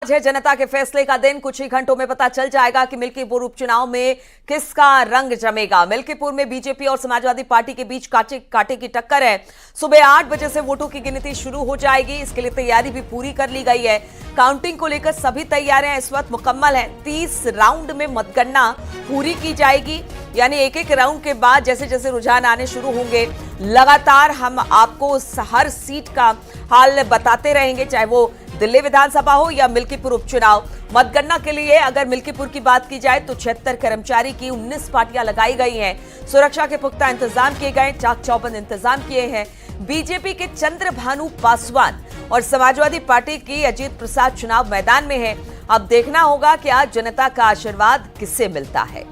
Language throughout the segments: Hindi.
आज है जनता के फैसले का दिन। कुछ ही घंटों में पता चल जाएगा कि मिल्कीपुर उपचुनाव में किसका रंग जमेगा। मिल्कीपुर में बीजेपी और समाजवादी पार्टी के बीच कांटे की टक्कर है। सुबह 8 बजे से वोटों की गिनती शुरू हो जाएगी। इसके लिए तैयारी भी पूरी कर ली गई है। काउंटिंग को लेकर सभी तैयारियां इस वक्त मुकम्मल है। 30 राउंड में मतगणना पूरी की जाएगी, यानी एक एक राउंड के बाद जैसे जैसे रुझान आने शुरू होंगे लगातार हम आपको हर सीट का हाल बताते रहेंगे, चाहे वो दिल्ली विधानसभा हो या मिल्कीपुर उपचुनाव। मतगणना के लिए अगर मिल्कीपुर की बात की जाए तो 76 कर्मचारी की 19 पार्टियां लगाई गई हैं। सुरक्षा के पुख्ता इंतजाम किए गए, चाक चौबंद इंतजाम किए हैं। बीजेपी के चंद्रभानु पासवान और समाजवादी पार्टी की अजीत प्रसाद चुनाव मैदान में है। अब देखना होगा कि आज जनता का आशीर्वाद किससे मिलता है।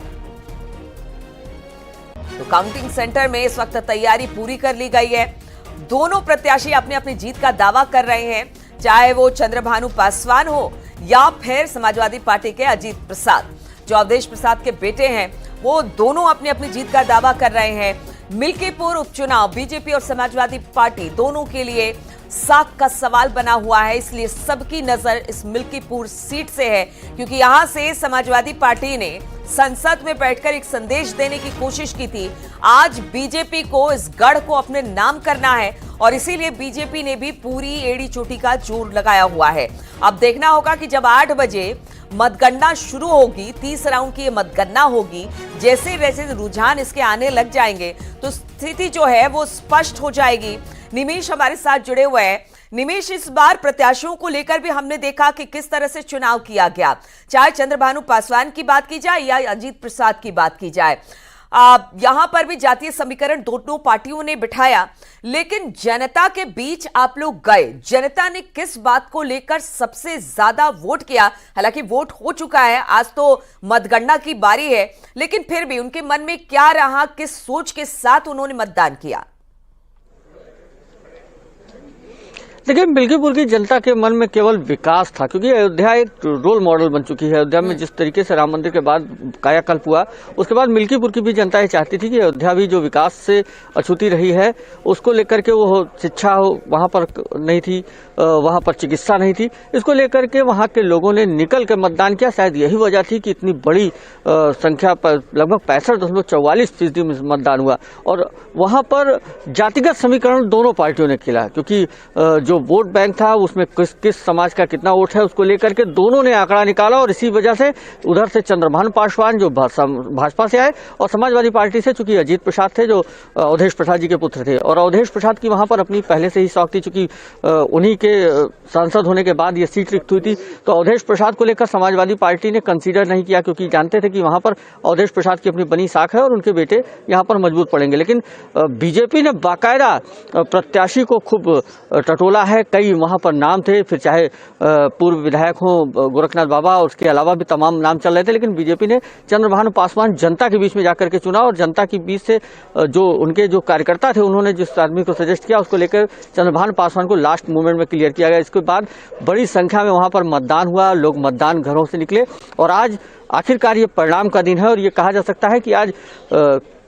तो काउंटिंग सेंटर में इस वक्त तैयारी पूरी कर ली गई है। दोनों प्रत्याशी अपनी अपनी जीत का दावा कर रहे हैं, चाहे वो चंद्रभानु पासवान हो या फिर समाजवादी पार्टी के अजीत प्रसाद जो अवधेश प्रसाद के बेटे हैं। वो दोनों अपनी अपनी जीत का दावा कर रहे हैं। मिल्कीपुर उपचुनाव बीजेपी और समाजवादी पार्टी दोनों के लिए साख का सवाल बना हुआ है, इसलिए सबकी नजर इस मिल्कीपुर सीट से है, क्योंकि यहां से समाजवादी पार्टी ने संसद में बैठकर एक संदेश देने की कोशिश की थी। आज बीजेपी को इस गढ़ को अपने नाम करना है और इसीलिए बीजेपी ने भी पूरी एड़ी चोटी का जोर लगाया हुआ है। अब देखना होगा कि जब 8 बजे मतगणना शुरू होगी, 30 राउंड की ये मतगणना होगी, जैसे जैसे रुझान इसके आने लग जाएंगे तो स्थिति जो है वो स्पष्ट हो जाएगी। निमेश हमारे साथ जुड़े हुए हैं। निमेश, इस बार प्रत्याशियों को लेकर भी हमने देखा कि किस तरह से चुनाव किया गया, चाहे चंद्रभानु पासवान की बात की जाए या अजीत प्रसाद की बात की जाए। यहां पर भी जातीय समीकरण दोनों पार्टियों ने बिठाया, लेकिन जनता के बीच आप लोग गए। जनता ने किस बात को लेकर सबसे ज्यादा वोट किया? हालांकि वोट हो चुका है, आज तो मतगणना की बारी है, लेकिन फिर भी उनके मन में क्या रहा, किस सोच के साथ उन्होंने मतदान किया? देखिए, मिल्कीपुर की जनता के मन में केवल विकास था, क्योंकि अयोध्या एक रोल मॉडल बन चुकी है। अयोध्या में जिस तरीके से राम मंदिर के बाद कायाकल्प हुआ, उसके बाद मिल्कीपुर की भी जनता ये चाहती थी कि अयोध्या भी जो विकास से अछूती रही है उसको लेकर के वो शिक्षा वहां पर नहीं थी, वहां पर चिकित्सा नहीं थी, इसको लेकर के वहां के लोगों ने निकल के मतदान किया। शायद यही वजह थी कि इतनी बड़ी संख्या पर लगभग 65.44% में मतदान हुआ। और वहां पर जातिगत समीकरण दोनों पार्टियों ने खेला, क्योंकि जो वोट बैंक था उसमें किस समाज का कितना वोट है उसको लेकर के दोनों ने आंकड़ा निकाला। और इसी वजह से उधर से चंद्रभानु पासवान जो भाजपा से आए और समाजवादी पार्टी से चूंकि अजीत प्रसाद थे जो अवधेश प्रसाद जी के पुत्र थे, और अवधेश प्रसाद की वहां पर अपनी पहले से ही शौक थी, चूंकि उन्हीं के सांसद होने के बाद ये सीट रिक्त हुई थी। तो अवधेश प्रसाद को लेकर समाजवादी पार्टी ने कंसीडर नहीं किया, क्योंकि जानते थे कि वहां पर अवधेश प्रसाद की अपनी बनी साख है और उनके बेटे यहां पर मजबूत पड़ेंगे। लेकिन बीजेपी ने बाकायदा प्रत्याशी को खूब टटोला है। कई वहां पर नाम थे, फिर चाहे पूर्व विधायक हो गोरखनाथ बाबा और उसके अलावा भी तमाम नाम चल रहे थे, लेकिन बीजेपी ने चंद्रभानु पासवान जनता के बीच में जाकर के चुना। और जनता के बीच से जो उनके जो कार्यकर्ता थे उन्होंने जिस आदमी को सजेस्ट किया उसको लेकर चंद्रभानु पासवान को लास्ट मोमेंट में क्लियर किया गया। इसके बाद बड़ी संख्या में वहां पर मतदान हुआ, लोग मतदान घरों से निकले और आज आखिरकार ये परिणाम का दिन है। और ये कहा जा सकता है कि आज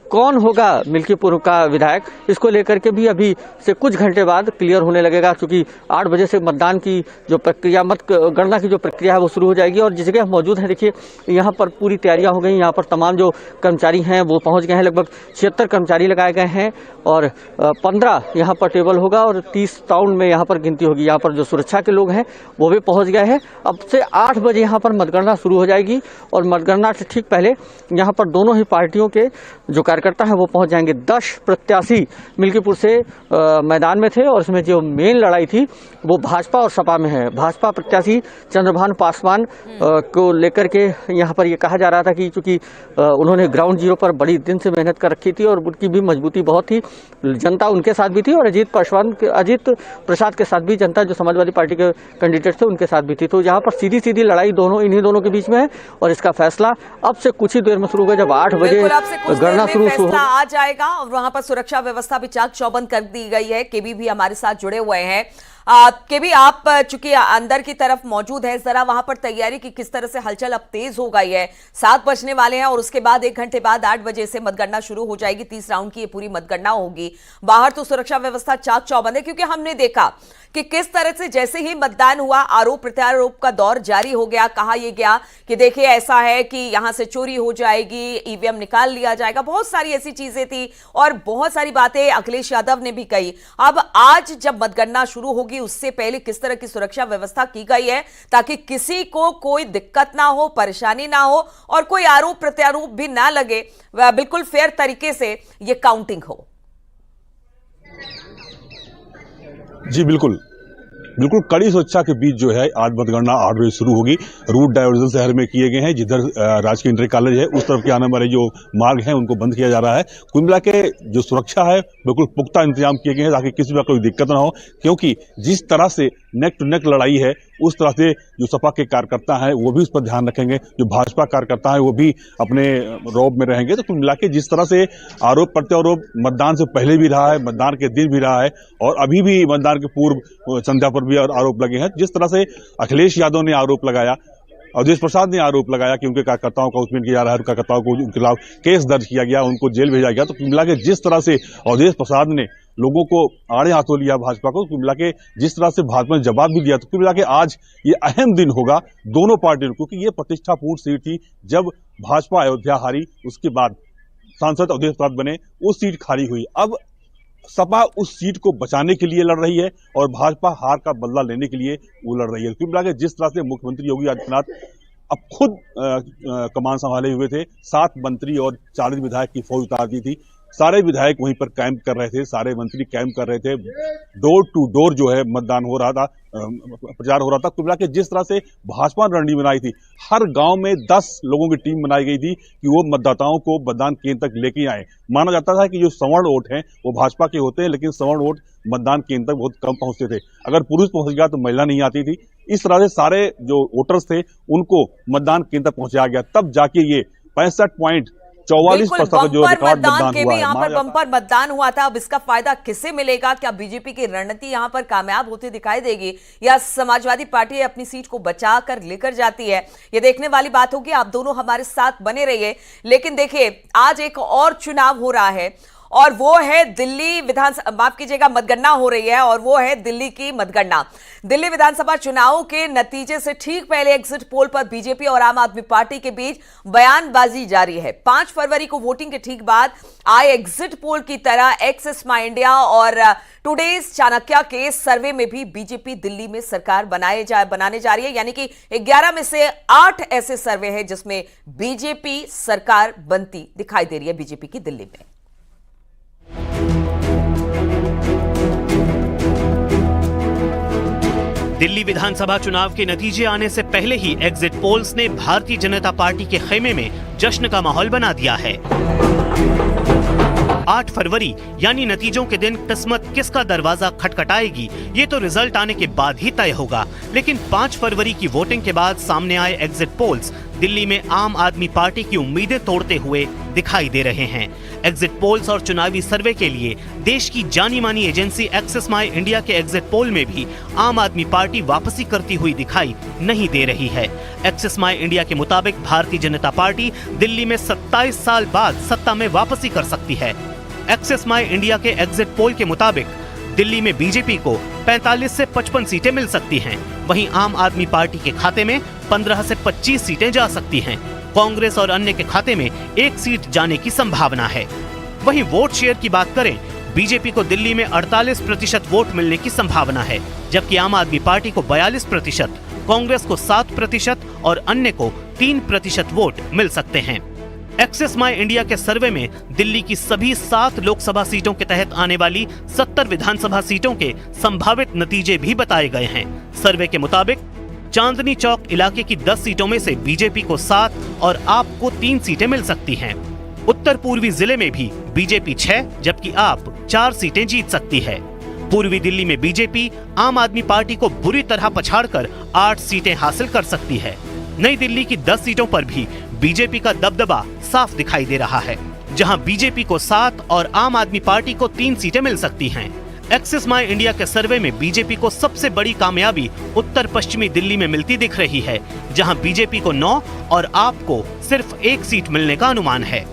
कौन होगा मिल्कीपुर का विधायक, इसको लेकर के भी अभी से कुछ घंटे बाद क्लियर होने लगेगा, क्योंकि 8 बजे से मतदान की जो प्रक्रिया, मतगणना की जो प्रक्रिया है वो शुरू हो जाएगी। और जिस जगह मौजूद है, देखिए यहाँ पर पूरी तैयारियां हो गई। यहाँ पर तमाम जो कर्मचारी हैं वो पहुंच गए हैं, लगभग 76 कर्मचारी लगाए गए हैं और 15 यहाँ पर टेबल होगा और 30 राउंड में यहाँ पर गिनती होगी। यहाँ पर जो सुरक्षा के लोग हैं वो भी पहुंच गए हैं। अब से 8 बजे यहाँ पर मतगणना शुरू हो जाएगी और मतगणना से ठीक पहले यहाँ पर दोनों ही पार्टियों के जो कार्यकर्ता है वो पहुंच जाएंगे। 10 प्रत्याशी मिल्कीपुर से मैदान में थे और इसमें जो मेन लड़ाई थी वो भाजपा और सपा में है। भाजपा प्रत्याशी चंद्रभानु पासवान को लेकर के यहाँ पर ये कहा जा रहा था कि चूंकि उन्होंने ग्राउंड जीरो पर बड़ी दिन से मेहनत कर रखी थी और उनकी भी मजबूती बहुत थी, जनता उनके साथ भी थी और अजीत प्रसाद के साथ भी जनता जो समाजवादी पार्टी के कैंडिडेट थे उनके साथ भी थी। तो यहाँ पर सीधी सीधी लड़ाई इन्हीं दोनों के बीच में है और इसका फैसला अब से कुछ ही देर में शुरू होगा, जब 8 बजे गणना शुरू आ जाएगा। और वहां पर सुरक्षा व्यवस्था भी चाक चौबंद कर दी गई है। केबी भी हमारे साथ जुड़े हुए हैं। के भी आप चूंकि अंदर की तरफ मौजूद है, जरा वहां पर तैयारी की किस तरह से हलचल अब तेज हो गई है। 7 बजने वाले हैं और उसके बाद 1 घंटे बाद 8 बजे से मतगणना शुरू हो जाएगी। 30 राउंड की ये पूरी मतगणना होगी। बाहर तो सुरक्षा व्यवस्था चाक चौबंद है, क्योंकि हमने देखा कि किस तरह से जैसे ही मतदान हुआ आरोप प्रत्यारोप का दौर जारी हो गया। कहा यह गया कि देखिए ऐसा है कि यहां से चोरी हो जाएगी, ईवीएम निकाल लिया जाएगा, बहुत सारी ऐसी चीजें थी और बहुत सारी बातें अखिलेश यादव ने भी कही। अब आज जब मतगणना शुरू होगी उससे पहले किस तरह की सुरक्षा व्यवस्था की गई है ताकि किसी को कोई दिक्कत ना हो, परेशानी ना हो और कोई आरोप प्रत्यारोप भी ना लगे, बिल्कुल फेयर तरीके से यह काउंटिंग हो। जी बिल्कुल कड़ी सुरक्षा के बीच जो है आज मतगणना 8 बजे शुरू होगी। रूट डायवर्जन शहर में किए गए हैं। जिधर राजकीय इंटर कॉलेज है उस तरफ के आने वाले जो मार्ग हैं उनको बंद किया जा रहा है। कुल मिला के जो सुरक्षा है बिल्कुल पुख्ता इंतजाम किए गए हैं ताकि किसी का कोई दिक्कत ना हो, क्योंकि जिस तरह से नेक टू नेक लड़ाई है उस तरह से जो सपा के कार्यकर्ता हैं वो भी उस पर ध्यान रखेंगे, जो भाजपा कार्यकर्ता हैं वो भी अपने रौब में रहेंगे। तो कुल मिला के जिस तरह से आरोप प्रत्यारोप मतदान से पहले भी रहा है, मतदान के दिन भी रहा है और अभी भी मतदान के पूर्व संध्या पर भी आरोप लगे हैं। जिस तरह से अखिलेश यादव ने आरोप लगाया, अवधेश प्रसाद ने आरोप लगाया कि उनके कार्यकर्ताओं का उसमें किया रहा है, कार्यकर्ताओं को उनके खिलाफ केस दर्ज किया गया, उनको जेल भेजा गया। तो मिला के जिस तरह से अवधेश प्रसाद ने लोगों को आड़े हाथों लिया भाजपा को, मिला के जिस तरह से भाजपा ने जवाब भी दिया, तो मिला के आज ये अहम दिन होगा दोनों पार्टियों को, क्योंकि ये प्रतिष्ठापूर्ण सीट थी। जब भाजपा अयोध्या हारी उसके बाद सांसद अवधेश प्रसाद बने, वो सीट खाली हुई। अब सपा उस सीट को बचाने के लिए लड़ रही है और भाजपा हार का बदला लेने के लिए वो लड़ रही है। क्योंकि मिला के जिस तरह से मुख्यमंत्री योगी आदित्यनाथ अब खुद कमान संभाले हुए थे, 7 मंत्री और 40 विधायक की फौज उतार दी थी। सारे विधायक वहीं पर कैंप कर रहे थे, सारे मंत्री कैंप कर रहे थे, डोर टू डोर जो है मतदान हो रहा था, प्रचार हो रहा था। कुल के जिस तरह से भाजपा ने रणनीति बनाई थी, हर गांव में 10 लोगों की टीम बनाई गई थी कि वो मतदाताओं को मतदान केंद्र तक लेके आए। माना जाता था कि जो सवर्ण वोट हैं वो भाजपा के होते हैं, लेकिन सवर्ण वोट मतदान केंद्र तक बहुत कम पहुंचते थे। अगर पुरुष पहुंच गया तो महिला नहीं आती थी। इस तरह से सारे जो वोटर्स थे उनको मतदान केंद्र तक पहुंचाया गया, तब जाके ये 65.44% जो रिकॉर्ड मतदान हुआ है। यहाँ पर बम्पर मतदान हुआ था। अब इसका फायदा किसे मिलेगा? क्या बीजेपी की रणनीति यहाँ पर कामयाब होती दिखाई देगी या समाजवादी पार्टी अपनी सीट को बचा कर लेकर जाती है? ये देखने वाली बात होगी। आप दोनों हमारे साथ बने रहिए। लेकिन देखिए आज एक और चुनाव हो रहा है और वो है दिल्ली विधानसभा, माफ कीजिएगा, मतगणना हो रही है और वो है दिल्ली की मतगणना। दिल्ली विधानसभा चुनाव के नतीजे से ठीक पहले एग्जिट पोल पर बीजेपी और आम आदमी पार्टी के बीच बयानबाजी जारी है। 5 फरवरी को वोटिंग के ठीक बाद आए एग्जिट पोल की तरह एक्सिस माई इंडिया और टुडेज चाणक्य के सर्वे में भी बीजेपी दिल्ली में सरकार बनाने जा रही है। यानी कि 11 में से 8 ऐसे सर्वे हैं जिसमें बीजेपी सरकार बनती दिखाई दे रही है बीजेपी की दिल्ली में। दिल्ली विधानसभा चुनाव के नतीजे आने से पहले ही एग्जिट पोल्स ने भारतीय जनता पार्टी के खेमे में जश्न का माहौल बना दिया है। 8 फरवरी यानी नतीजों के दिन किस्मत किसका दरवाजा खटखटाएगी ये तो रिजल्ट आने के बाद ही तय होगा। लेकिन 5 फरवरी की वोटिंग के बाद सामने आए एग्जिट पोल्स दिल्ली में आम आदमी पार्टी की उम्मीदें तोड़ते हुए दिखाई दे रहे हैं। एग्जिट पोल्स और चुनावी सर्वे के लिए देश की जानी मानी एजेंसी एक्सिस माई इंडिया के एग्जिट पोल में भी आम आदमी पार्टी वापसी करती हुई दिखाई नहीं दे रही है। एक्सिस माई इंडिया के मुताबिक भारतीय जनता पार्टी दिल्ली में 27 साल बाद सत्ता में वापसी कर सकती है। एक्सिस माई इंडिया के एग्जिट पोल के मुताबिक दिल्ली में बीजेपी को 45 से 55 सीटें मिल सकती हैं। वहीं आम आदमी पार्टी के खाते में 15 से 25 सीटें जा सकती हैं। कांग्रेस और अन्य के खाते में 1 सीट जाने की संभावना है। वहीं वोट शेयर की बात करें, बीजेपी को दिल्ली में 48% वोट मिलने की संभावना है, जबकि आम आदमी पार्टी को 42%, कांग्रेस को 7% और अन्य को 3% वोट मिल सकते हैं। एक्सिस माई इंडिया के सर्वे में दिल्ली की सभी 7 लोकसभा सीटों के तहत आने वाली 70 विधानसभा सीटों के संभावित नतीजे भी बताए गए हैं। सर्वे के मुताबिक चांदनी चौक इलाके की 10 सीटों में से बीजेपी को 7 और आप को 3 सीटें मिल सकती हैं। उत्तर पूर्वी जिले में भी बीजेपी 6 जबकि आप 4 सीटें जीत सकती है। पूर्वी दिल्ली में बीजेपी आम आदमी पार्टी को बुरी तरह पछाड़कर 8 सीटें हासिल कर सकती है। नई दिल्ली की 10 सीटों पर भी बीजेपी का दबदबा साफ दिखाई दे रहा है, जहां बीजेपी को 7 और आम आदमी पार्टी को 3 सीटें मिल सकती हैं। एक्सिस माई इंडिया के सर्वे में बीजेपी को सबसे बड़ी कामयाबी उत्तर पश्चिमी दिल्ली में मिलती दिख रही है, जहां बीजेपी को 9 और आप को सिर्फ 1 सीट मिलने का अनुमान है।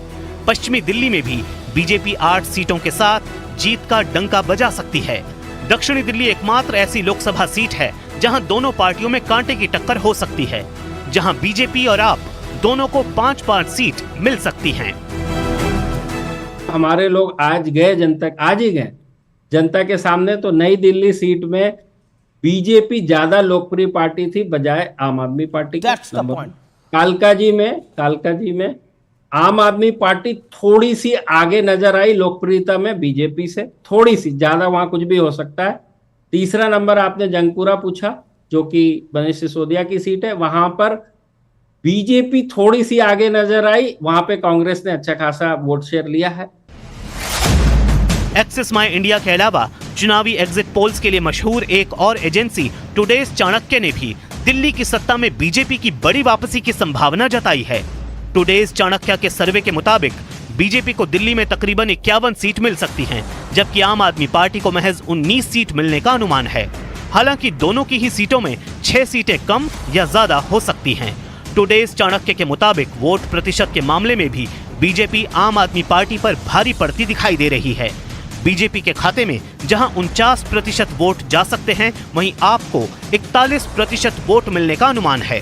पश्चिमी दिल्ली में भी बीजेपी 8 सीटों के साथ जीत का डंका बजा सकती है। दक्षिणी दिल्ली एकमात्र ऐसी लोकसभा सीट है जहां दोनों पार्टियों में कांटे की टक्कर हो सकती है, जहां बीजेपी और आप दोनों को 5-5 सीट मिल सकती हैं। हमारे लोग आज ही गए जनता के सामने, तो नई दिल्ली सीट में बीजेपी ज्यादा लोकप्रिय पार्टी थी बजाय आम आदमी पार्टी के। कालका जी में आम आदमी पार्टी थोड़ी सी आगे नजर आई लोकप्रियता में बीजेपी से, थोड़ी सी, ज्यादा वहां कुछ भी हो सकता है। तीसरा नंबर आपने जंगपुरा पूछा, जो कि मनीष सिसोदिया की सीट है, वहां पर बीजेपी थोड़ी सी आगे नजर आई, वहां पे कांग्रेस ने अच्छा खासा वोट शेयर लिया है। एक्सिस माई इंडिया के अलावा चुनावी एग्जिट पोल्स के लिए मशहूर एक और एजेंसी टुडेज चाणक्य ने भी दिल्ली की सत्ता में बीजेपी की बड़ी वापसी की संभावना जताई है। टुडेज चाणक्य के सर्वे के मुताबिक बीजेपी को दिल्ली में तकरीबन 51 सीट मिल सकती हैं, जबकि आम आदमी पार्टी को महज 19 सीट मिलने का अनुमान है। हालांकि दोनों की ही सीटों में 6 सीटें कम या ज्यादा हो सकती हैं। टुडेज चाणक्य के मुताबिक वोट प्रतिशत के मामले में भी बीजेपी आम आदमी पार्टी पर भारी पड़ती दिखाई दे रही है। बीजेपी के खाते में जहां 49% वोट जा सकते हैं, वहीं आपको 41% वोट मिलने का अनुमान है।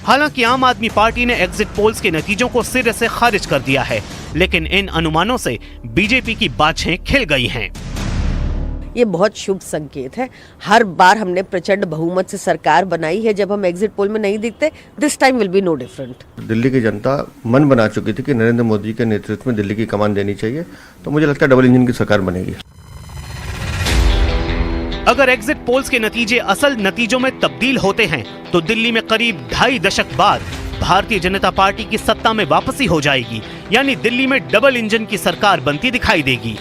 हालांकि आम आदमी पार्टी ने एग्जिट पोल्स के नतीजों को सिरे से खारिज कर दिया है, लेकिन इन अनुमानों से बीजेपी की बाछें खिल गई हैं। ये बहुत शुभ संकेत है। हर बार हमने प्रचंड बहुमत से सरकार बनाई है, जब हम एग्जिट पोल में नहीं दिखते, this time will be no different. Delhi की जनता मन बना चुकी थी कि नरेंद्र मोदी के नेतृत्व में दिल्ली की कमान देनी चाहिए, तो मुझे लगता है डबल इंजन की सरकार बनेगी। अगर एग्जिट पोल्स के नतीजे असल नतीजों में तब्दील होते हैं, तो दिल्ली में करीब 2.5 दशक बाद भारतीय जनता पार्टी की सत्ता में वापसी हो जाएगी, यानी दिल्ली में डबल इंजन की सरकार बनती दिखाई देगी।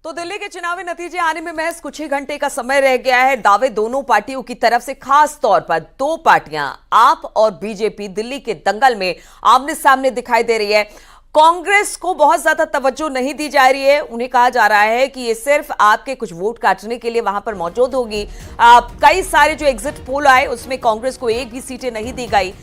तो दिल्ली के चुनावी नतीजे आने में महज कुछ ही घंटे का समय रह गया है। दावे दोनों पार्टियों की तरफ से, खास तौर पर 2 पार्टियां आप और बीजेपी दिल्ली के दंगल में आमने सामने दिखाई दे रही है। कांग्रेस को बहुत ज्यादा तवज्जो नहीं दी जा रही है। उन्हें कहा जा रहा है कि ये सिर्फ आपके कुछ वोट काटने के लिए वहां पर मौजूद होगी। कई सारे जो एग्जिट पोल आए उसमें कांग्रेस को 1 भी सीटें नहीं दी गई,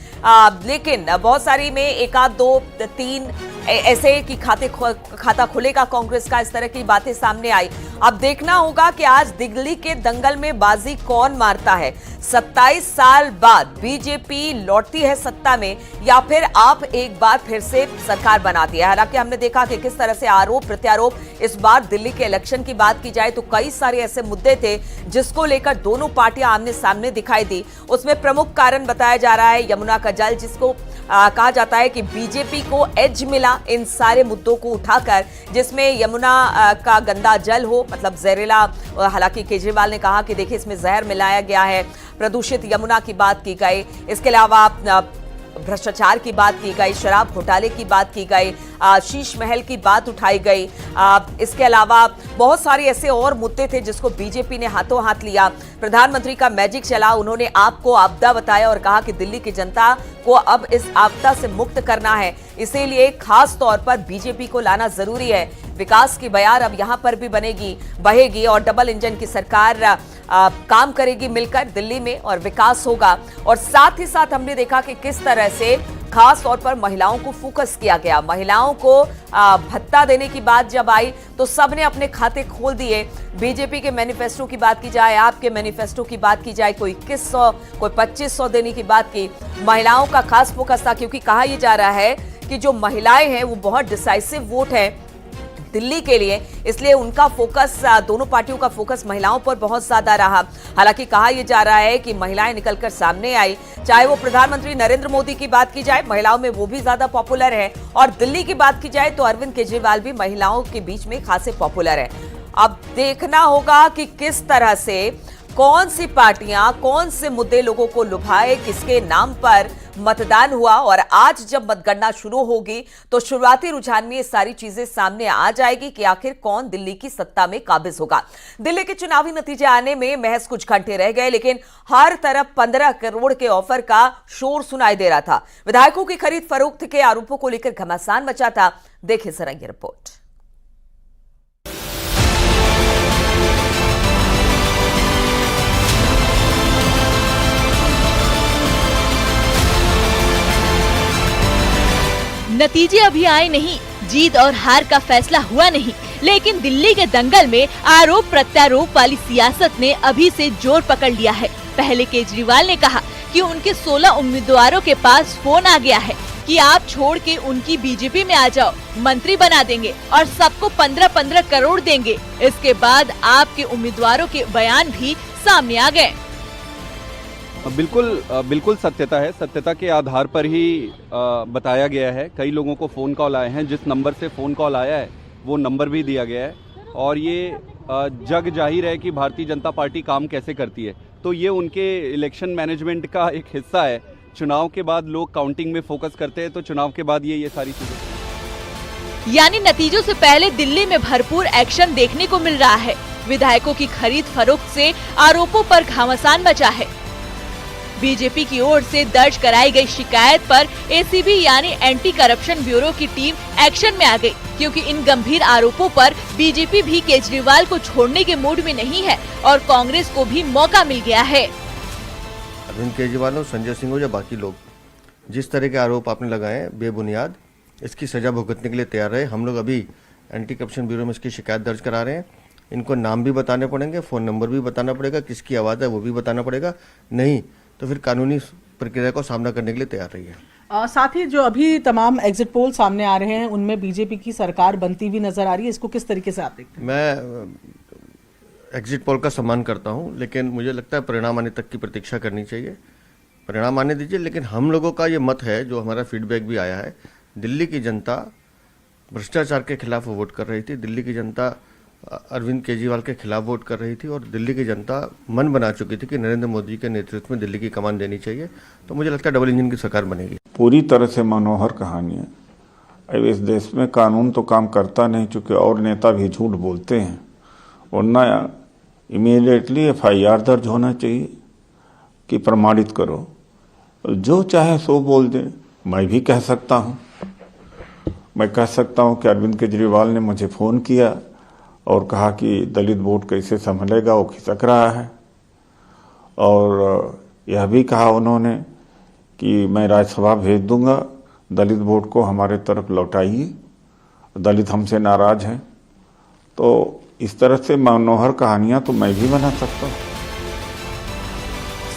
लेकिन बहुत सारी में 1 आध 2 3 ऐसे कि खाता खुलेगा कांग्रेस का, इस तरह की बातें सामने आई। अब देखना होगा कि आज दिल्ली के दंगल में बाजी कौन मारता है। 27 साल बाद बीजेपी लौटती है सत्ता में, या फिर आप एक बार फिर से सरकार बनाती है। हालांकि हमने देखा कि किस तरह से आरोप प्रत्यारोप, इस बार दिल्ली के इलेक्शन की बात की जाए तो कई सारे ऐसे मुद्दे थे जिसको लेकर दोनों पार्टियां आमने सामने दिखाई दी। उसमें प्रमुख कारण बताया जा रहा है यमुना का जल, जिसको कहा जाता है कि बीजेपी को एज मिला इन सारे मुद्दों को उठाकर, जिसमें यमुना का गंदा जल हो, मतलब जहरीला। हालांकि केजरीवाल ने कहा कि देखिए इसमें जहर मिलाया गया है। प्रदूषित यमुना की बात की गई, इसके अलावा भ्रष्टाचार की बात की गई, शराब घोटाले की बात की गई, शीश महल की बात उठाई गई। इसके अलावा बहुत सारे ऐसे और मुद्दे थे जिसको बीजेपी ने हाथों हाथ लिया। प्रधानमंत्री का मैजिक चला, उन्होंने आपको आपदा बताया और कहा कि दिल्ली की जनता को अब इस आपदा से मुक्त करना है, इसीलिए खास तौर पर बीजेपी को लाना जरूरी है। विकास की बयार अब यहां पर भी बहेगी और डबल इंजन की सरकार काम करेगी मिलकर दिल्ली में और विकास होगा। और साथ ही साथ हमने देखा कि किस तरह से खास तौर पर महिलाओं को फोकस किया गया। महिलाओं को भत्ता देने की बात जब आई तो सबने अपने खाते खोल दिए। बीजेपी के मैनिफेस्टो की बात की जाए, आपके मैनिफेस्टो की बात की जाए, कोई 2100 कोई 2500 देने की बात की। महिलाओं का खास फोकस था, क्योंकि कहा यह जा रहा है कि जो महिलाएं हैं वो बहुत डिसाइसिव वोट है दिल्ली के लिए, इसलिए उनका फोकस, दोनों पार्टियों का फोकस महिलाओं पर बहुत ज्यादा रहा। हालांकि कहा यह जा रहा है कि महिलाएं निकलकर सामने आई, चाहे वो प्रधानमंत्री नरेंद्र मोदी की बात की जाए, महिलाओं में वो भी ज्यादा पॉपुलर है, और दिल्ली की बात की जाए तो अरविंद केजरीवाल भी महिलाओं के बीच में खासे पॉपुलर है। अब देखना होगा कि किस तरह से कौन सी पार्टियां कौन से मुद्दे लोगों को लुभाए, किसके नाम पर मतदान हुआ और आज जब मतगणना शुरू होगी तो शुरुआती रुझान में ये सारी चीजें सामने आ जाएगी कि आखिर कौन दिल्ली की सत्ता में काबिज होगा। दिल्ली के चुनावी नतीजे आने में महज कुछ घंटे रह गए, लेकिन हर तरफ 15 करोड़ के ऑफर का शोर सुनाई दे रहा था। विधायकों की खरीद फरोख्त के आरोपों को लेकर घमासान मचा था। देखिए जरा ये रिपोर्ट। नतीजे अभी आए नहीं, जीत और हार का फैसला हुआ नहीं, लेकिन दिल्ली के दंगल में आरोप प्रत्यारोप वाली सियासत ने अभी से जोर पकड़ लिया है। पहले केजरीवाल ने कहा कि उनके 16 उम्मीदवारों के पास फोन आ गया है कि आप छोड़ के उनकी बीजेपी में आ जाओ, मंत्री बना देंगे और सबको 15-15 करोड़ देंगे। इसके बाद आपके उम्मीदवारों के बयान भी सामने आ गए। बिल्कुल सत्यता है। सत्यता के आधार पर ही बताया गया है। कई लोगों को फ़ोन कॉल आए हैं। जिस नंबर से फ़ोन कॉल आया है वो नंबर भी दिया गया है और ये जग जाहिर है कि भारतीय जनता पार्टी काम कैसे करती है। तो ये उनके इलेक्शन मैनेजमेंट का एक हिस्सा है। चुनाव के बाद लोग काउंटिंग में फोकस करते हैं, तो चुनाव के बाद ये सारी चीजें। यानी नतीजों से पहले दिल्ली में भरपूर एक्शन देखने को मिल रहा है। विधायकों की खरीद फरोख्त से आरोपों पर घमासान मचा है। बीजेपी की ओर से दर्ज कराई गई शिकायत पर एसीबी यानी एंटी करप्शन ब्यूरो की टीम एक्शन में आ गई, क्योंकि इन गंभीर आरोपों पर बीजेपी भी केजरीवाल को छोड़ने के मूड में नहीं है और कांग्रेस को भी मौका मिल गया है। अरविंद केजरीवाल हो, संजय सिंह हो या बाकी लोग, जिस तरह के आरोप आपने लगाए हैं बेबुनियाद, इसकी सजा भुगतने के लिए तैयार रहे। हम लोग अभी एंटी करप्शन ब्यूरो में इसकी शिकायत दर्ज करा रहे हैं। इनको नाम भी बताने पड़ेंगे, फ़ोन नंबर भी बताना पड़ेगा, किसकी आवाज़ है वो भी बताना पड़ेगा। नहीं तो फिर कानूनी प्रक्रिया को सामना करने के लिए तैयार रही है। साथ ही जो अभी तमाम एग्जिट पोल सामने आ रहे हैं उनमें बीजेपी की सरकार बनती हुई नजर आ रही है, इसको किस तरीके से आप देखते हैं? मैं एग्जिट पोल का सम्मान करता हूं, लेकिन मुझे लगता है परिणाम आने तक की प्रतीक्षा करनी चाहिए। परिणाम आने दीजिए, लेकिन हम लोगों का ये मत है, जो हमारा फीडबैक भी आया है, दिल्ली की जनता भ्रष्टाचार के खिलाफ वोट कर रही थी। दिल्ली की जनता अरविंद केजरीवाल के खिलाफ वोट कर रही थी और दिल्ली की जनता मन बना चुकी थी कि नरेंद्र मोदी के नेतृत्व में दिल्ली की कमान देनी चाहिए। तो मुझे लगता है डबल इंजन की सरकार बनेगी। पूरी तरह से मनोहर कहानी है। अब इस देश में कानून तो काम करता नहीं, चूंकि और नेता भी झूठ बोलते हैं। वरना इमीडिएटली FIR दर्ज होना चाहिए कि प्रमाणित करो। जो चाहे सो बोल दे। मैं भी कह सकता हूँ, कि अरविंद केजरीवाल ने मुझे फ़ोन किया और कहा कि दलित वोट कैसे संभलेगा, वो खिसक रहा है। और यह भी कहा उन्होंने कि मैं राज्यसभा भेज दूंगा, दलित वोट को हमारे तरफ लौटाइए, दलित हमसे नाराज हैं। तो इस तरह से मनोहर कहानियां तो मैं भी बना सकता हूँ।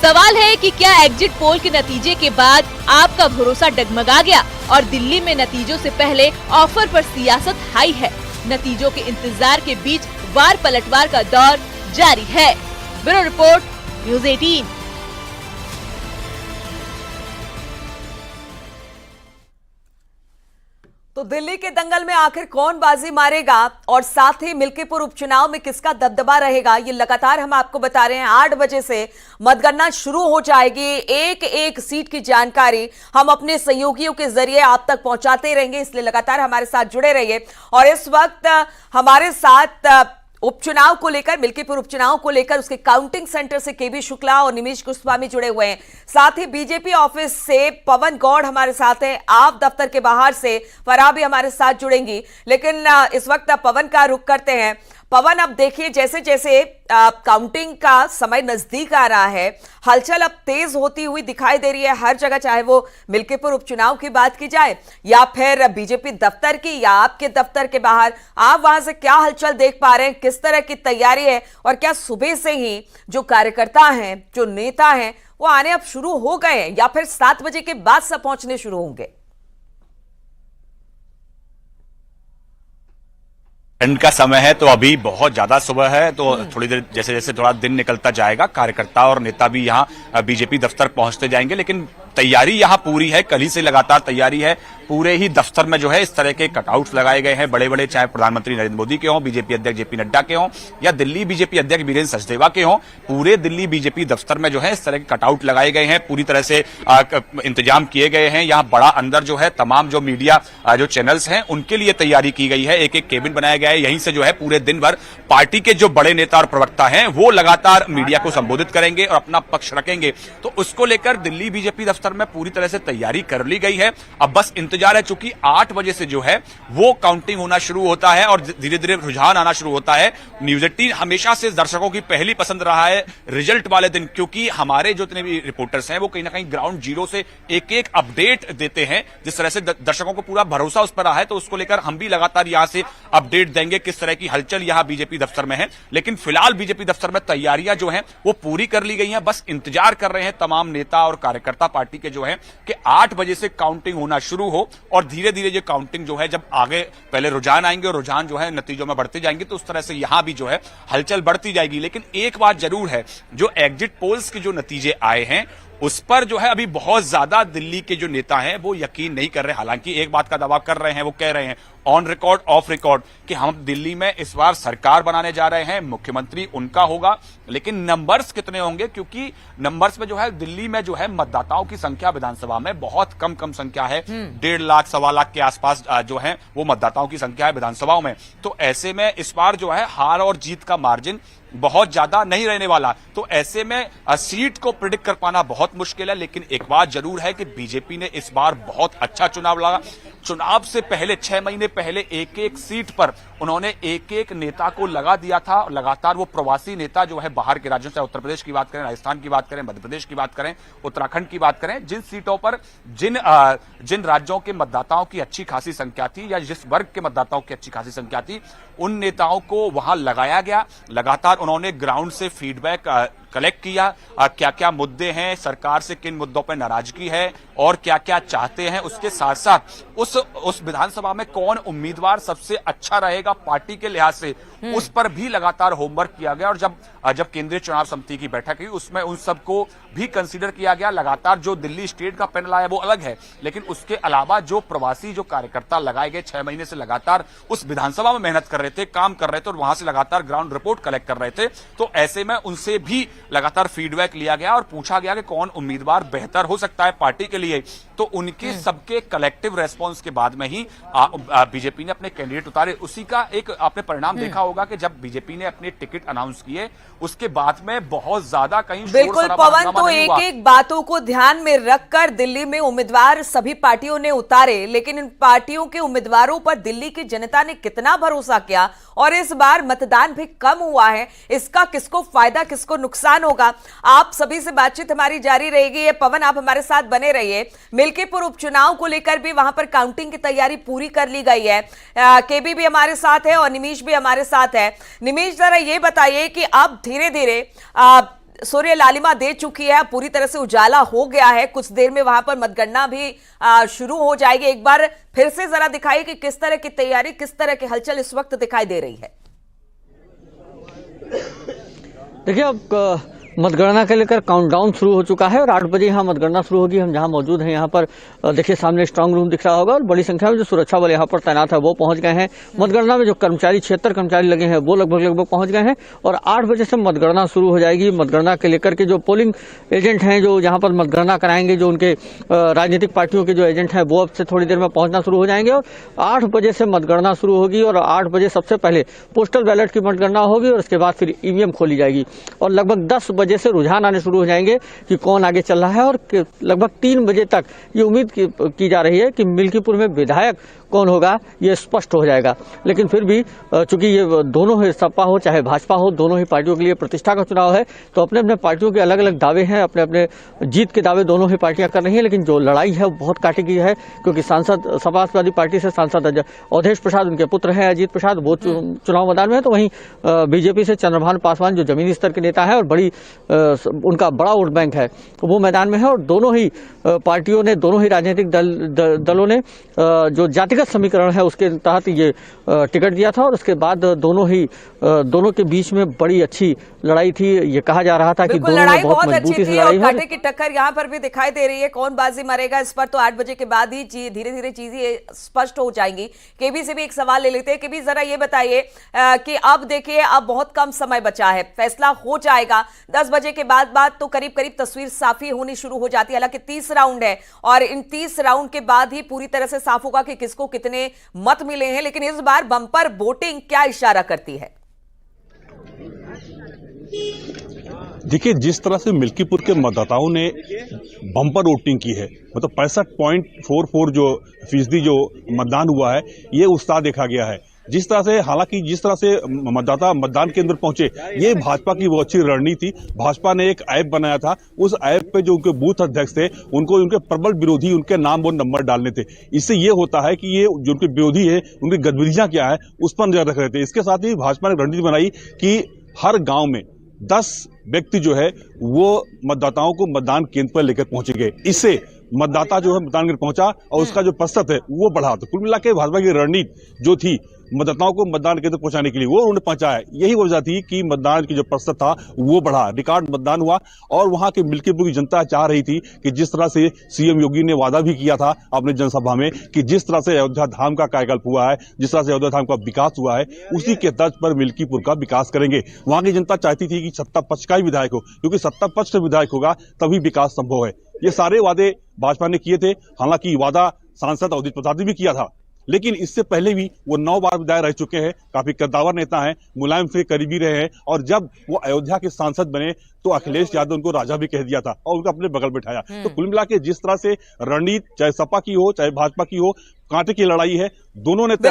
सवाल है कि क्या एग्जिट पोल के नतीजे के बाद आपका भरोसा डगमगा गया और दिल्ली में नतीजों से पहले ऑफर पर सियासत हाई है? नतीजों के इंतजार के बीच वार पलटवार का दौर जारी है। Bureau report, news 18। तो दिल्ली के दंगल में आखिर कौन बाजी मारेगा और साथ ही मिल्कीपुर उपचुनाव में किसका दबदबा रहेगा, ये लगातार हम आपको बता रहे हैं। 8 बजे से मतगणना शुरू हो जाएगी। एक एक सीट की जानकारी हम अपने सहयोगियों के जरिए आप तक पहुंचाते रहेंगे, इसलिए लगातार हमारे साथ जुड़े रहिए। और इस वक्त हमारे साथ उपचुनाव को लेकर, मिल्कीपुर उपचुनाव को लेकर उसके काउंटिंग सेंटर से केबी शुक्ला और निमेश गोस्वामी जुड़े हुए हैं। साथ ही बीजेपी ऑफिस से पवन गौड़ हमारे साथ हैं। आप दफ्तर के बाहर से फराह भी हमारे साथ जुड़ेंगी। लेकिन इस वक्त पवन का रुख करते हैं। पवन, अब देखिए जैसे जैसे काउंटिंग का समय नजदीक आ रहा है, हलचल अब तेज होती हुई दिखाई दे रही है हर जगह, चाहे वो मिल्कीपुर उपचुनाव की बात की जाए या फिर बीजेपी दफ्तर की या आपके दफ्तर के बाहर। आप वहां से क्या हलचल देख पा रहे हैं, किस तरह की तैयारी है और क्या सुबह से ही जो कार्यकर्ता हैं, जो नेता हैं, वो आने अब शुरू हो गए हैं या फिर 7 बजे के बाद सब पहुंचने शुरू होंगे? ठंड का समय है तो अभी बहुत ज्यादा सुबह है, तो थोड़ी देर जैसे जैसे थोड़ा दिन निकलता जाएगा कार्यकर्ता और नेता भी यहाँ बीजेपी दफ्तर पहुंचते जाएंगे। लेकिन तैयारी यहाँ पूरी है, कल ही से लगातार तैयारी है। पूरे ही दफ्तर में जो है इस तरह के कटआउट्स लगाए गए हैं, बड़े बड़े, चाहे प्रधानमंत्री नरेंद्र मोदी के हों, बीजेपी अध्यक्ष जेपी नड्डा के हों या दिल्ली बीजेपी अध्यक्ष वीरेंद्र सचदेवा के हों। पूरे दिल्ली बीजेपी दफ्तर में जो है इस तरह के कटआउट लगाए गए हैं, पूरी तरह से इंतजाम किए गए हैं। यहाँ बड़ा अंदर जो है तमाम जो मीडिया जो चैनल्स हैं उनके लिए तैयारी की गई है, एक एक केबिन बनाया गया है। यहीं से जो है पूरे दिन भर पार्टी के जो बड़े नेता और प्रवक्ता हैं वो लगातार मीडिया को संबोधित करेंगे और अपना पक्ष रखेंगे। तो उसको लेकर दिल्ली बीजेपी दफ्तर में पूरी तरह से तैयारी कर ली गई है। अब बस इंतजार है, चूंकि 8 बजे से जो है वो काउंटिंग होना शुरू होता है और धीरे धीरे रुझान आना शुरू होता है। न्यूज 18 हमेशा से दर्शकों की पहली पसंद रहा है रिजल्ट वाले दिन, क्योंकि हमारे जो जितने भी रिपोर्टर्स हैं वो कहीं ना कहीं ग्राउंड जीरो से एक एक अपडेट देते हैं। जिस तरह से दर्शकों को पूरा भरोसा उस पर रहा है, तो उसको लेकर हम भी लगातार यहां से अपडेट देंगे किस तरह की हलचल यहां बीजेपी दफ्तर में है। लेकिन फिलहाल बीजेपी दफ्तर में तैयारियां जो हैं वो पूरी कर ली गई हैं। बस इंतजार कर रहे हैं तमाम नेता और कार्यकर्ता पार्टी के जो है कि 8 बजे से काउंटिंग होना शुरू हो और धीरे धीरे ये काउंटिंग जो है जब आगे पहले रुझान आएंगे और रुझान जो है नतीजों में बढ़ते जाएंगे, तो उस तरह से यहां भी जो है हलचल बढ़ती जाएगी। लेकिन एक बात जरूर है, जो एग्जिट पोल्स के जो नतीजे आए हैं उस पर जो है अभी बहुत ज्यादा दिल्ली के जो नेता हैं वो यकीन नहीं कर रहे। हालांकि एक बात का दावा कर रहे हैं, वो कह रहे हैं ऑन रिकॉर्ड ऑफ रिकॉर्ड कि हम दिल्ली में इस बार सरकार बनाने जा रहे हैं, मुख्यमंत्री उनका होगा। लेकिन नंबर्स कितने होंगे, क्योंकि नंबर्स में जो है दिल्ली में जो है मतदाताओं की संख्या विधानसभा में बहुत कम संख्या है। 1.5 लाख 1.25 लाख के आसपास जो है वो मतदाताओं की संख्या है विधानसभाओं में। तो ऐसे में इस बार जो है हार और जीत का मार्जिन बहुत ज्यादा नहीं रहने वाला। तो ऐसे में सीट को प्रिडिक्ट कर पाना बहुत मुश्किल है। लेकिन एक बात जरूर है कि बीजेपी ने इस बार बहुत अच्छा चुनाव लड़ा। चुनाव से पहले 6 महीने पहले एक एक सीट पर उन्होंने एक एक नेता को लगा दिया था। लगातार वो प्रवासी नेता जो है बाहर के राज्यों से, उत्तर प्रदेश की बात करें, राजस्थान की बात करें, मध्य प्रदेश की बात करें, उत्तराखंड की बात करें, जिन सीटों पर जिन राज्यों के मतदाताओं की अच्छी खासी संख्या थी या जिस वर्ग के मतदाताओं की अच्छी खासी संख्या थी, उन नेताओं को वहां लगाया गया। लगातार उन्होंने ग्राउंड से फीडबैक कलेक्ट किया, क्या क्या मुद्दे हैं, सरकार से किन मुद्दों पर नाराजगी है और क्या क्या चाहते हैं। उसके साथ साथ उस विधानसभा में कौन उम्मीदवार सबसे अच्छा रहेगा पार्टी के लिहाज से, उस पर भी लगातार होमवर्क किया गया। और जब केंद्रीय चुनाव समिति की बैठक हुई उसमें उन सबको भी कंसीडर किया गया। लगातार जो दिल्ली स्टेट का पैनल आया वो अलग है, लेकिन उसके अलावा जो प्रवासी जो कार्यकर्ता लगाए गए 6 महीने से लगातार उस विधानसभा में मेहनत कर रहे थे, काम कर रहे थे और वहां से लगातार ग्राउंड रिपोर्ट कलेक्ट कर रहे थे, तो ऐसे में उनसे भी लगातार फीडबैक लिया गया और पूछा गया कि कौन उम्मीदवार बेहतर हो सकता है पार्टी के लिए। तो उनके सबके कलेक्टिव रेस्पॉन्स के बाद में ही बीजेपी ने अपने कैंडिडेट उतारे। उसी का एक आपने परिणाम देखा होगा कि जब बीजेपी ने अपने टिकट अनाउंस किए उसके बाद में बहुत ज्यादा कहीं बिल्कुल पवन, तो एक एक बातों को ध्यान में रखकर दिल्ली में उम्मीदवार सभी पार्टियों ने उतारे, लेकिन इन पार्टियों के उम्मीदवारों पर दिल्ली की जनता ने कितना भरोसा किया और इस बार मतदान भी कम हुआ है, इसका किसको फायदा किसको नुकसान होगा। आप सभी से बातचीत हमारी जारी रहेगी। पवन, आप हमारे साथ बने रहिए। मिल्कीपुर उपचुनाव को लेकर भी वहां पर काउंटिंग की तैयारी पूरी कर ली गई है। केबी भी हमारे साथ है और निमीश भी हमारे साथ है। निमीश, जरा ये बताइए कि अब धीरे धीरे सूर्य लालिमा दे चुकी है, पूरी तरह से उजाला हो गया है, कुछ देर में वहां पर मतगणना भी शुरू हो जाएगी। एक बार फिर से जरा दिखाइए कि किस तरह की तैयारी, किस तरह की हलचल इस वक्त दिखाई दे रही है। देखिए, अब मतगणना के लेकर काउंटडाउन शुरू हो चुका है और 8 बजे यहाँ मतगणना शुरू होगी। हम जहाँ मौजूद हैं यहाँ पर देखिए सामने स्ट्रांग रूम दिख रहा होगा और बड़ी संख्या में जो सुरक्षा बल यहाँ पर तैनात है वो पहुंच गए हैं। मतगणना में जो कर्मचारी 76 कर्मचारी लगे हैं वो लगभग पहुंच गए हैं और 8 बजे से मतगणना शुरू हो जाएगी। मतगणना के लेकर के जो पोलिंग एजेंट हैं जो यहाँ पर मतगणना कराएंगे, जो उनके राजनीतिक पार्टियों के जो एजेंट हैं वो अब से थोड़ी देर में पहुंचना शुरू हो जाएंगे और 8 बजे से मतगणना शुरू होगी और 8 बजे सबसे पहले पोस्टल बैलेट की मतगणना होगी और उसके बाद फिर ईवीएम खोली जाएगी और लगभग 10 बजे से रुझान आने शुरू हो जाएंगे कि कौन आगे चल रहा है और लगभग 3 बजे तक ये उम्मीद की जा रही है कि मिल्कीपुर में विधायक कौन होगा ये स्पष्ट हो जाएगा। लेकिन फिर भी चूंकि ये दोनों ही सपा हो चाहे भाजपा हो, दोनों ही पार्टियों के लिए प्रतिष्ठा का चुनाव है, तो अपने अपने पार्टियों के अलग अलग दावे हैं, अपने अपने जीत के दावे दोनों ही पार्टियां कर रही हैं। लेकिन जो लड़ाई है वो बहुत काटी गई है क्योंकि सांसद समाजवादी पार्टी से सांसद अवधेश प्रसाद, उनके पुत्र हैं अजीत प्रसाद, वो चुनाव मैदान में है, तो वहीं बीजेपी से चंद्रभान पासवान जो जमीनी स्तर के नेता है और उनका बड़ा वोट बैंक है वो मैदान में है। और दोनों ही पार्टियों ने, दोनों ही राजनीतिक दलों ने जो जातिगत समीकरण है उसके तहत ये टिकट दिया था और उसके बाद दोनों के बीच में बड़ी अच्छी लड़ाई थी। ये कहा जा रहा था कि बिल्कुल, दोनों लड़ाई में बहुत बहुत अच्छी मजबूती से थी लड़ाई और हुई। कांटे की टक्कर यहाँ पर भी दिखाई दे रही है। कौन बाजी मारेगा इस पर तो 8 बजे के बाद ही धीरे धीरे चीजें स्पष्ट हो जाएंगी। केबी से भी एक सवाल ले लेते हैं। केबी, जरा ये बताइए कि अब देखिए, अब बहुत कम समय बचा है, फैसला हो जाएगा 10 बजे के बाद तो करीब करीब तस्वीर साफी होनी शुरू हो जाती है। हालांकि 30 राउंड है और इन 30 राउंड के बाद ही पूरी तरह से साफ होगा कि किसको कितने मत मिले हैं। लेकिन इस बार बम्पर वोटिंग क्या इशारा करती है? देखिए, जिस तरह से मिल्कीपुर के मतदाताओं ने बम्पर वोटिंग की है, मतलब 65.44 जो फीसदी जो मतदान हुआ है, ये उत्साह देखा गया है। जिस तरह से, हालांकि जिस तरह से मतदाता मतदान केंद्र पहुंचे, ये भाजपा की वो अच्छी रणनीति थी। भाजपा ने एक ऐप बनाया था, उस ऐप पे जो उनके बूथ अध्यक्ष थे, उनको उनके प्रबल विरोधी उनके नाम और नंबर डालने थे। इससे ये होता है कि ये जो उनके विरोधी है, उनकी गतिविधियां क्या है, उस पर नजर रख रहे थे। इसके साथ ही भाजपा ने रणनीति बनाई कि हर गांव में 10 व्यक्ति जो है वो मतदाताओं को मतदान केंद्र पर लेकर पहुंचेंगे। इससे मतदाता जो है मतदान केंद्र पहुंचा और उसका जो प्रतिशत है वो बढ़ा। तो कुल मिला के भाजपा की रणनीति जो थी मतदाताओं को मतदान केंद्र पहुंचाने के लिए, वो उन्होंने पहुंचाया। यही वजह थी कि मतदान की जो प्रतिशत था वो बढ़ा, रिकॉर्ड मतदान हुआ। और वहां के मिल्कीपुर की जनता चाह रही थी कि जिस तरह से सीएम योगी ने वादा भी किया था अपने जनसभा में कि जिस तरह से अयोध्या धाम का कायाकल्प हुआ है, जिस तरह से अयोध्या धाम का विकास हुआ है, उसी के तर्ज पर मिल्कीपुर का विकास करेंगे। वहां की जनता चाहती थी कि सत्ता पक्ष का ही विधायक हो, क्योंकि सत्ता पक्ष का विधायक होगा तभी विकास संभव है। ये सारे वादे भाजपा ने किए थे। हालांकि वादा सांसद अवधेश प्रसाद ने भी किया था, लेकिन इससे पहले भी वो 9 बार विधायक रह चुके हैं, काफी कद्दावर नेता हैं, मुलायम से करीबी रहे हैं। और जब वो अयोध्या के सांसद बने तो अखिलेश यादव उनको राजा भी कह दिया था और उनको अपने बगल बैठाया। तो कुल मिला के जिस तरह से रणनीति, चाहे सपा की हो चाहे भाजपा की हो, कांटे की लड़ाई है, दोनों ने